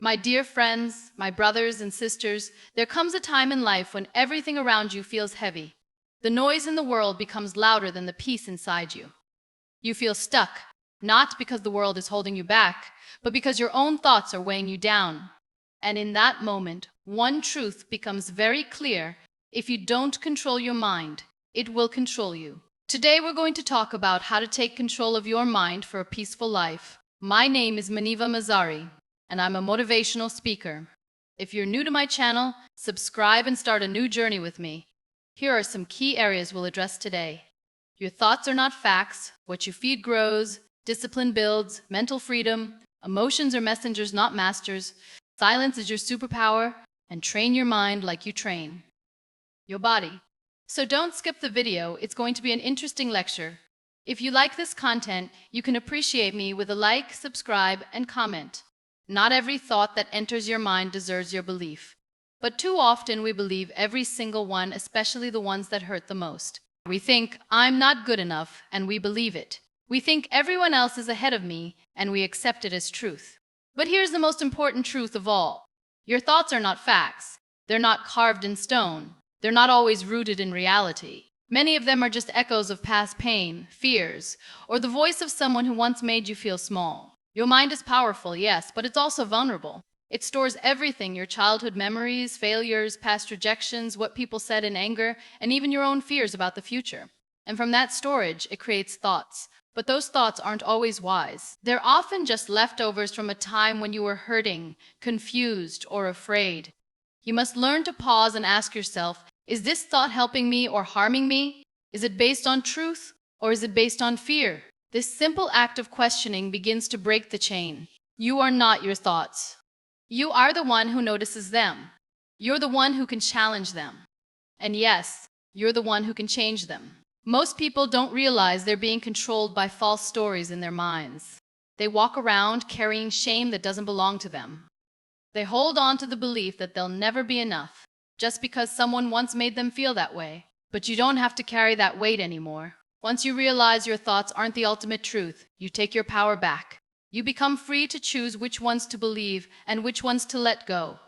My dear friends, my brothers and sisters, there comes a time in life when everything around you feels heavy. The noise in the world becomes louder than the peace inside you. You feel stuck, not because the world is holding you back, but because your own thoughts are weighing you down. And in that moment, one truth becomes very clear: if you don't control your mind, it will control you. Today we're going to talk about how to take control of your mind for a peaceful life. My name is Muniba Mazari, and I'm a motivational speaker. If you're new to my channel, subscribe and start a new journey with me. Here are some key areas we'll address today. Your thoughts are not facts. What you feed grows. Discipline builds. Mental freedom. Emotions are messengers, not masters. Silence is your superpower. And train your mind like you train your body. So don't skip the video. It's going to be an interesting lecture. If you like this content, you can appreciate me with a like, subscribe, and comment. Not every thought that enters your mind deserves your belief. But too often we believe every single one, especially the ones that hurt the most. We think, I'm not good enough, and we believe it. We think everyone else is ahead of me, and we accept it as truth. But here's the most important truth of all. Your thoughts are not facts. They're not carved in stone. They're not always rooted in reality. Many of them are just echoes of past pain, fears, or the voice of someone who once made you feel small. Your mind is powerful, yes, but it's also vulnerable. It stores everything: your childhood memories, failures, past rejections, what people said in anger, and even your own fears about the future. And from that storage, it creates thoughts. But those thoughts aren't always wise. They're often just leftovers from a time when you were hurting, confused, or afraid. You must learn to pause and ask yourself, is this thought helping me or harming me? Is it based on truth, or is it based on fear? This simple act of questioning begins to break the chain. You are not your thoughts. You are the one who notices them. You're the one who can challenge them. And yes, you're the one who can change them. Most people don't realize they're being controlled by false stories in their minds. They walk around carrying shame that doesn't belong to them. They hold on to the belief that they'll never be enough, just because someone once made them feel that way. But you don't have to carry that weight anymore. Once you realize your thoughts aren't the ultimate truth, you take your power back. You become free to choose which ones to believe and which ones to let go.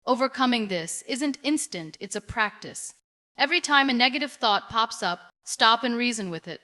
Overcoming this isn't instant, it's a practice. Every time a negative thought pops up, stop and reason with it.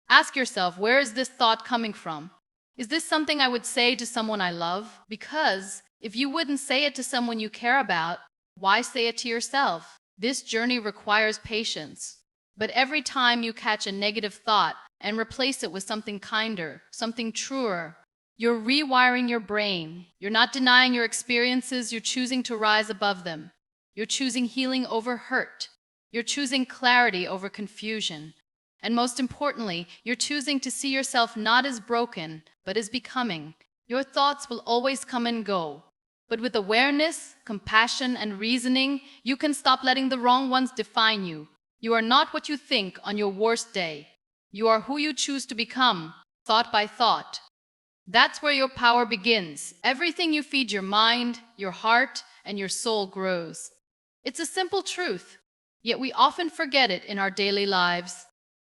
Ask yourself, where is this thought coming from? Is this something I would say to someone I love? Because if you wouldn't say it to someone you care about, why say it to yourself? This journey requires patience. But every time you catch a negative thought and replace it with something kinder, something truer, you're rewiring your brain. You're not denying your experiences, you're choosing to rise above them. You're choosing healing over hurt. You're choosing clarity over confusion. And most importantly, you're choosing to see yourself not as broken, but as becoming. Your thoughts will always come and go. But with awareness, compassion, and reasoning, you can stop letting the wrong ones define you. You are not what you think on your worst day. You are who you choose to become, thought by thought. That's where your power begins. Everything you feed your mind, your heart, and your soul grows. It's a simple truth, yet we often forget it in our daily lives.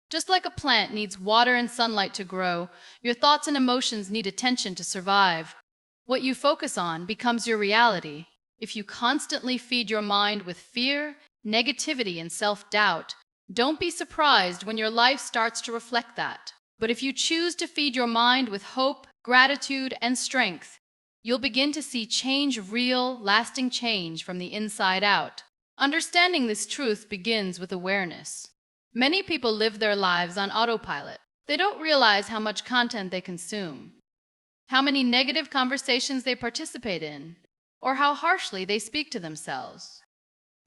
Just like a plant needs water and sunlight to grow, your thoughts and emotions need attention to survive. What you focus on becomes your reality. If you constantly feed your mind with fear, negativity, and self-doubt, don't be surprised when your life starts to reflect that. But if you choose to feed your mind with hope, gratitude, and strength, you'll begin to see change, real, lasting change from the inside out. Understanding this truth begins with awareness. Many people live their lives on autopilot. They don't realize how much content they consume, how many negative conversations they participate in, or how harshly they speak to themselves.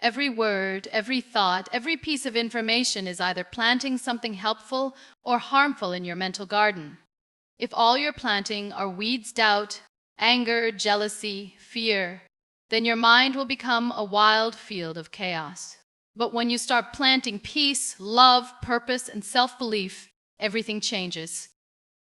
Every word, every thought, every piece of information is either planting something helpful or harmful in your mental garden. If all you're planting are weeds, doubt, anger, jealousy, fear, then your mind will become a wild field of chaos. But when you start planting peace, love, purpose, and self-belief, everything changes.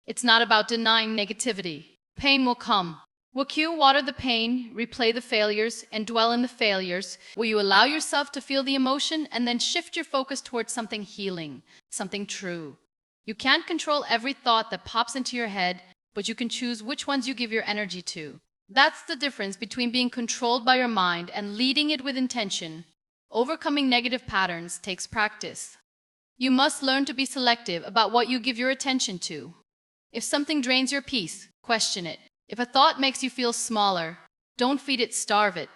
It's not about denying negativity. Pain will come. Will you water the pain, replay the failures, and dwell in the failures? Will you allow yourself to feel the emotion and then shift your focus towards something healing, something true? You can't control every thought that pops into your head, but you can choose which ones you give your energy to. That's the difference between being controlled by your mind and leading it with intention. Overcoming negative patterns takes practice. You must learn to be selective about what you give your attention to. If something drains your peace, question it. If a thought makes you feel smaller, don't feed it, starve it.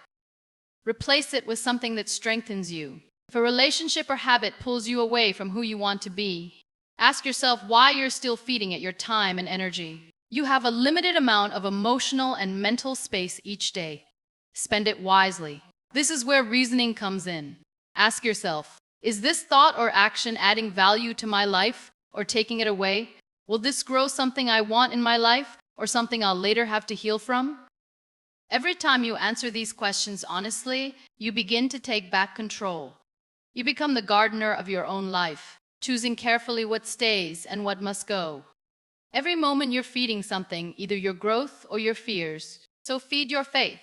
Replace it with something that strengthens you. If a relationship or habit pulls you away from who you want to be, ask yourself why you're still feeding it your time and energy. You have a limited amount of emotional and mental space each day. Spend it wisely. This is where reasoning comes in. Ask yourself, is this thought or action adding value to my life or taking it away? Will this grow something I want in my life or something I'll later have to heal from? Every time you answer these questions honestly, you begin to take back control. You become the gardener of your own life, choosing carefully what stays and what must go. Every moment you're feeding something, either your growth or your fears. So feed your faith,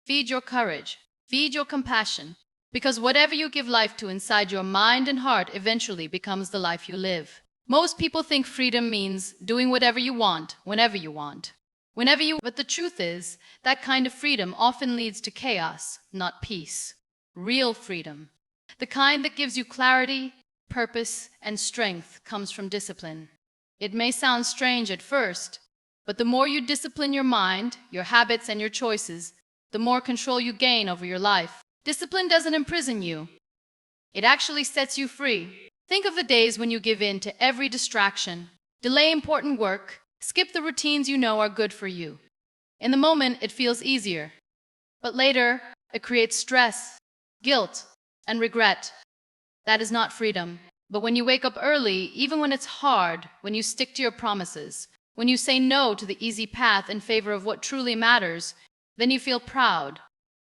feed your courage, feed your compassion, because whatever you give life to inside your mind and heart eventually becomes the life you live. Most people think freedom means doing whatever you want, whenever you want. But the truth is, that kind of freedom often leads to chaos, not peace. Real freedom, the kind that gives you clarity, purpose, and strength, comes from discipline. It may sound strange at first, but the more you discipline your mind, your habits, and your choices, the more control you gain over your life. Discipline doesn't imprison you. It actually sets you free. Think of the days when you give in to every distraction, delay important work, skip the routines you know are good for you. In the moment, it feels easier. But later, it creates stress, guilt, and regret. That is not freedom. But when you wake up early, even when it's hard, when you stick to your promises, when you say no to the easy path in favor of what truly matters, then you feel proud,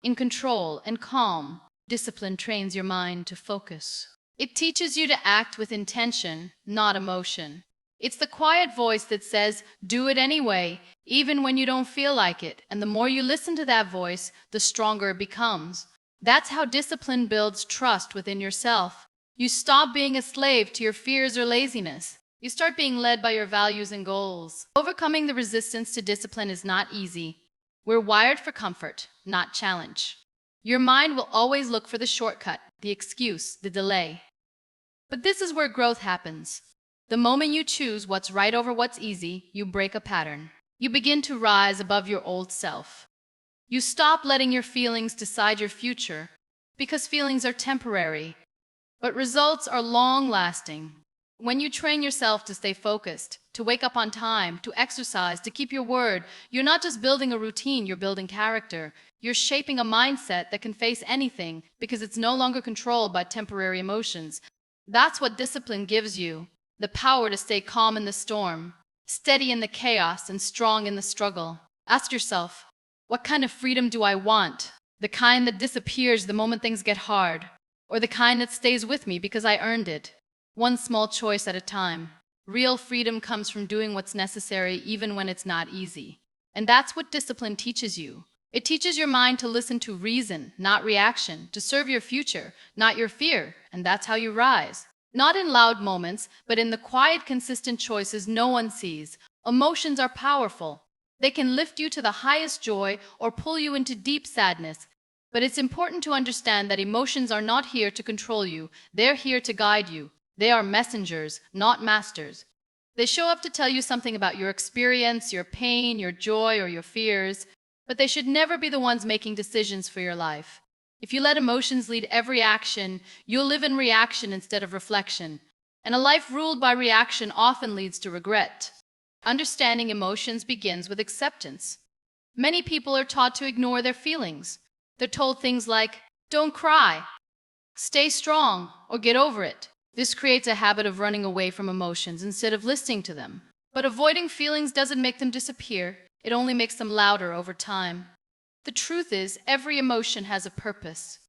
in control, and calm. Discipline trains your mind to focus. It teaches you to act with intention, not emotion. It's the quiet voice that says, do it anyway, even when you don't feel like it. And the more you listen to that voice, the stronger it becomes. That's how discipline builds trust within yourself. You stop being a slave to your fears or laziness. You start being led by your values and goals. Overcoming the resistance to discipline is not easy. We're wired for comfort, not challenge. Your mind will always look for the shortcut, the excuse, the delay. But this is where growth happens. The moment you choose what's right over what's easy, you break a pattern. You begin to rise above your old self. You stop letting your feelings decide your future, because feelings are temporary, but results are long-lasting. When you train yourself to stay focused, to wake up on time, to exercise, to keep your word, you're not just building a routine, you're building character. You're shaping a mindset that can face anything because it's no longer controlled by temporary emotions. That's what discipline gives you, the power to stay calm in the storm, steady in the chaos, and strong in the struggle. Ask yourself, what kind of freedom do I want? The kind that disappears the moment things get hard, or the kind that stays with me because I earned it? One small choice at a time. Real freedom comes from doing what's necessary even when it's not easy. And that's what discipline teaches you. It teaches your mind to listen to reason, not reaction, to serve your future, not your fear, and that's how you rise. Not in loud moments, but in the quiet, consistent choices no one sees. Emotions are powerful. They can lift you to the highest joy or pull you into deep sadness. But it's important to understand that emotions are not here to control you. They're here to guide you. They are messengers, not masters. They show up to tell you something about your experience, your pain, your joy, or your fears, but they should never be the ones making decisions for your life. If you let emotions lead every action, you'll live in reaction instead of reflection. And a life ruled by reaction often leads to regret. Understanding emotions begins with acceptance. Many people are taught to ignore their feelings. They're told things like, don't cry, stay strong, or get over it. This creates a habit of running away from emotions instead of listening to them. But avoiding feelings doesn't make them disappear. It only makes them louder over time. The truth is, every emotion has a purpose.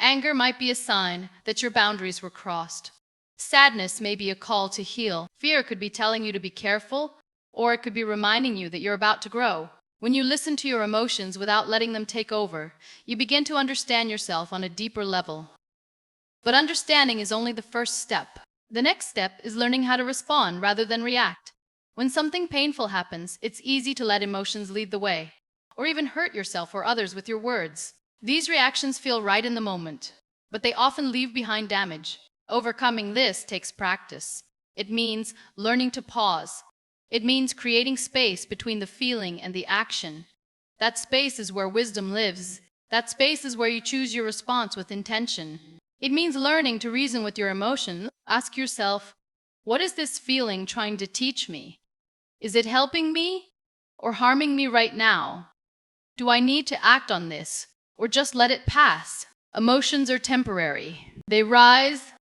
Anger might be a sign that your boundaries were crossed. Sadness may be a call to heal. Fear could be telling you to be careful, or it could be reminding you that you're about to grow. When you listen to your emotions without letting them take over, you begin to understand yourself on a deeper level. But understanding is only the first step. The next step is learning how to respond rather than react. When something painful happens, it's easy to let emotions lead the way. or even hurt yourself or others with your words. These reactions feel right in the moment, but they often leave behind damage. Overcoming this takes practice. It means learning to pause. It means creating space between the feeling and the action. That space is where wisdom lives. That space is where you choose your response with intention. It means learning to reason with your emotions. Ask yourself, what is this feeling trying to teach me? Is it helping me or harming me right now? Do I need to act on this or just let it pass? Emotions are temporary. They rise,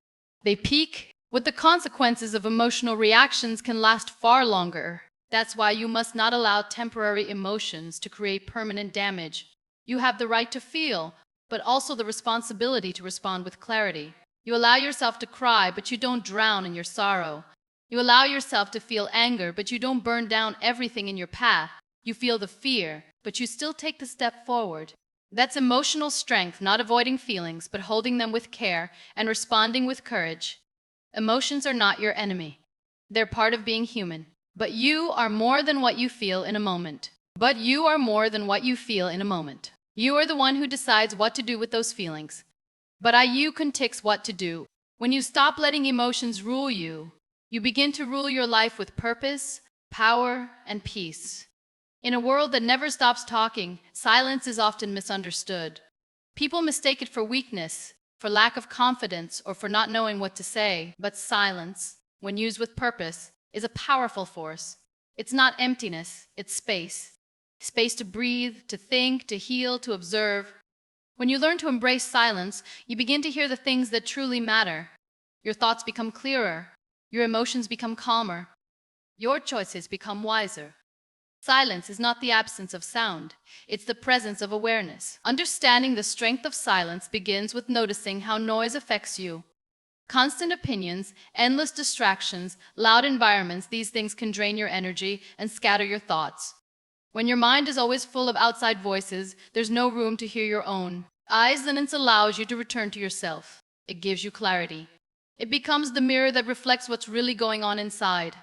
they peak, but the consequences of emotional reactions can last far longer. That's why you must not allow temporary emotions to create permanent damage. You have the right to feel, but also the responsibility to respond with clarity. You allow yourself to cry, but you don't drown in your sorrow. You allow yourself to feel anger, but you don't burn down everything in your path. You feel the fear, but you still take the step forward. That's emotional strength, not avoiding feelings, but holding them with care and responding with courage. Emotions are not your enemy. They're part of being human. But you are more than what you feel in a moment. You are the one who decides what to do with those feelings. You can tick what to do. When you stop letting emotions rule you, you begin to rule your life with purpose, power, and peace. In a world that never stops talking, silence is often misunderstood. People mistake it for weakness, for lack of confidence, or for not knowing what to say. But silence, when used with purpose, is a powerful force. It's not emptiness, it's space. Space to breathe, to think, to heal, to observe. When you learn to embrace silence, you begin to hear the things that truly matter. Your thoughts become clearer. Your emotions become calmer. Your choices become wiser. Silence is not the absence of sound. It's the presence of awareness. Understanding the strength of silence begins with noticing how noise affects you. Constant opinions, endless distractions, loud environments, these things can drain your energy and scatter your thoughts. When your mind is always full of outside voices, there's no room to hear your own. Silence allows you to return to yourself. It gives you clarity. It becomes the mirror that reflects what's really going on inside.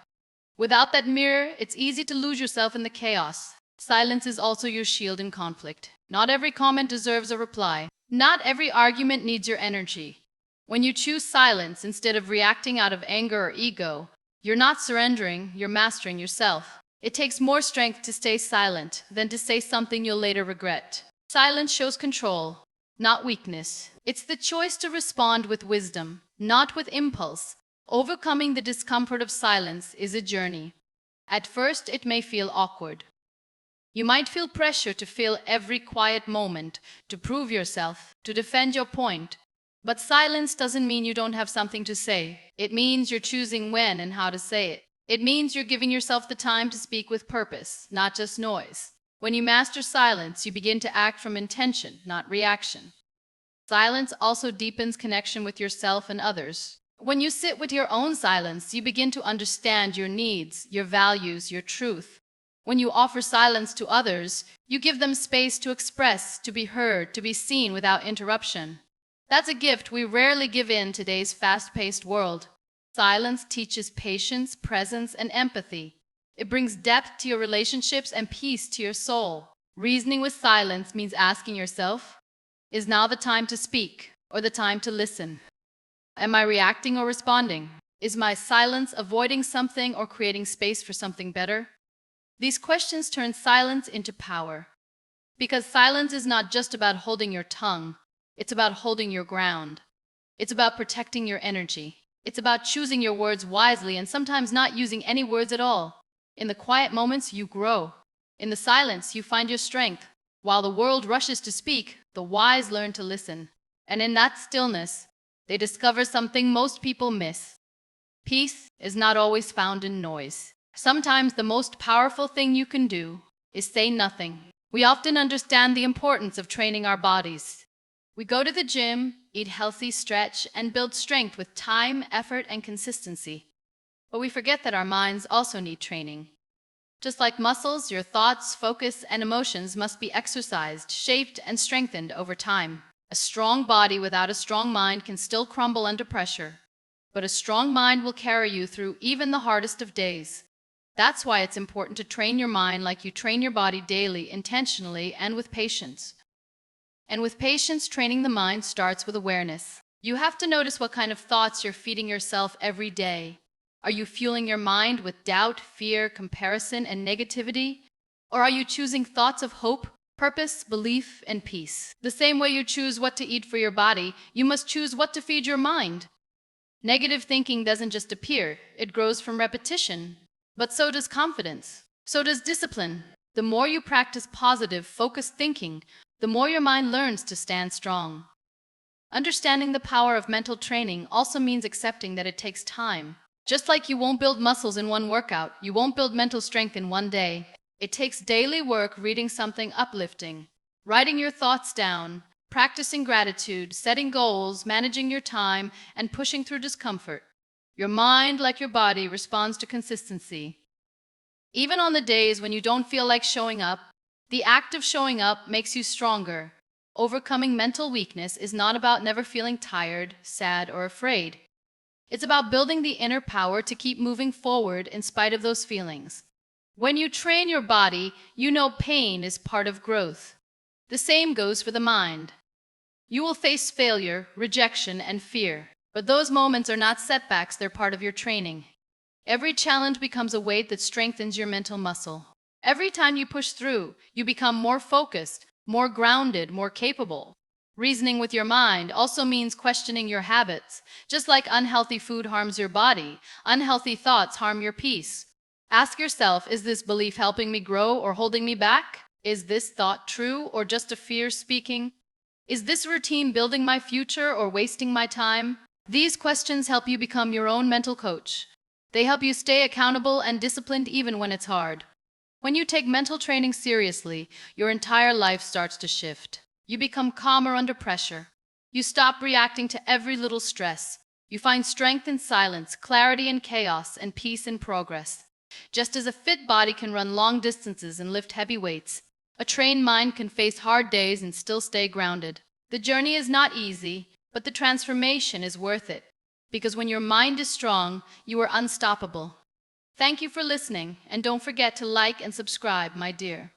Without that mirror, it's easy to lose yourself in the chaos. Silence is also your shield in conflict. Not every comment deserves a reply. Not every argument needs your energy. When you choose silence instead of reacting out of anger or ego, you're not surrendering, you're mastering yourself. It takes more strength to stay silent than to say something you'll later regret. Silence shows control, not weakness. It's the choice to respond with wisdom, not with impulse. Overcoming the discomfort of silence is a journey. At first, it may feel awkward. You might feel pressure to fill every quiet moment, to prove yourself, to defend your point. But silence doesn't mean you don't have something to say. It means you're choosing when and how to say it. It means you're giving yourself the time to speak with purpose, not just noise. When you master silence, you begin to act from intention, not reaction. Silence also deepens connection with yourself and others. When you sit with your own silence, you begin to understand your needs, your values, your truth. When you offer silence to others, you give them space to express, to be heard, to be seen without interruption. That's a gift we rarely give in today's fast-paced world. Silence teaches patience, presence, and empathy. It brings depth to your relationships and peace to your soul. Reasoning with silence means asking yourself, is now the time to speak or the time to listen? Am I reacting or responding? Is my silence avoiding something or creating space for something better? These questions turn silence into power. Because silence is not just about holding your tongue, it's about holding your ground. It's about protecting your energy. It's about choosing your words wisely and sometimes not using any words at all. In the quiet moments, you grow. In the silence, you find your strength. While the world rushes to speak, the wise learn to listen. And in that stillness, they discover something most people miss. Peace is not always found in noise. Sometimes the most powerful thing you can do is say nothing. We often understand the importance of training our bodies. We go to the gym, eat healthy, stretch, and build strength with time, effort, and consistency. But we forget that our minds also need training. Just like muscles, your thoughts, focus, and emotions must be exercised, shaped, and strengthened over time. A strong body without a strong mind can still crumble under pressure, but a strong mind will carry you through even the hardest of days. That's why it's important to train your mind like you train your body daily, intentionally, and with patience. And with patience, training the mind starts with awareness. You have to notice what kind of thoughts you're feeding yourself every day. Are you fueling your mind with doubt, fear, comparison, and negativity? Or are you choosing thoughts of hope, purpose, belief, and peace? The same way you choose what to eat for your body, you must choose what to feed your mind. Negative thinking doesn't just appear, it grows from repetition. But so does confidence. So does discipline. The more you practice positive, focused thinking, the more your mind learns to stand strong. Understanding the power of mental training also means accepting that it takes time. Just like you won't build muscles in one workout, you won't build mental strength in one day. It takes daily work reading something uplifting, writing your thoughts down, practicing gratitude, setting goals, managing your time, and pushing through discomfort. Your mind, like your body, responds to consistency. Even on the days when you don't feel like showing up, the act of showing up makes you stronger. Overcoming mental weakness is not about never feeling tired, sad, or afraid. It's about building the inner power to keep moving forward in spite of those feelings. When you train your body, you know pain is part of growth. The same goes for the mind. You will face failure, rejection, and fear. But those moments are not setbacks, they're part of your training. Every challenge becomes a weight that strengthens your mental muscle. Every time you push through, you become more focused, more grounded, more capable. Reasoning with your mind also means questioning your habits. Just like unhealthy food harms your body, unhealthy thoughts harm your peace. Ask yourself, is this belief helping me grow or holding me back? Is this thought true or just a fear speaking? Is this routine building my future or wasting my time? These questions help you become your own mental coach. They help you stay accountable and disciplined even when it's hard. When you take mental training seriously, your entire life starts to shift. You become calmer under pressure. You stop reacting to every little stress. You find strength in silence, clarity in chaos, and peace in progress. Just as a fit body can run long distances and lift heavy weights, a trained mind can face hard days and still stay grounded. The journey is not easy, but the transformation is worth it. Because when your mind is strong, you are unstoppable. Thank you for listening, and don't forget to like and subscribe, my dear.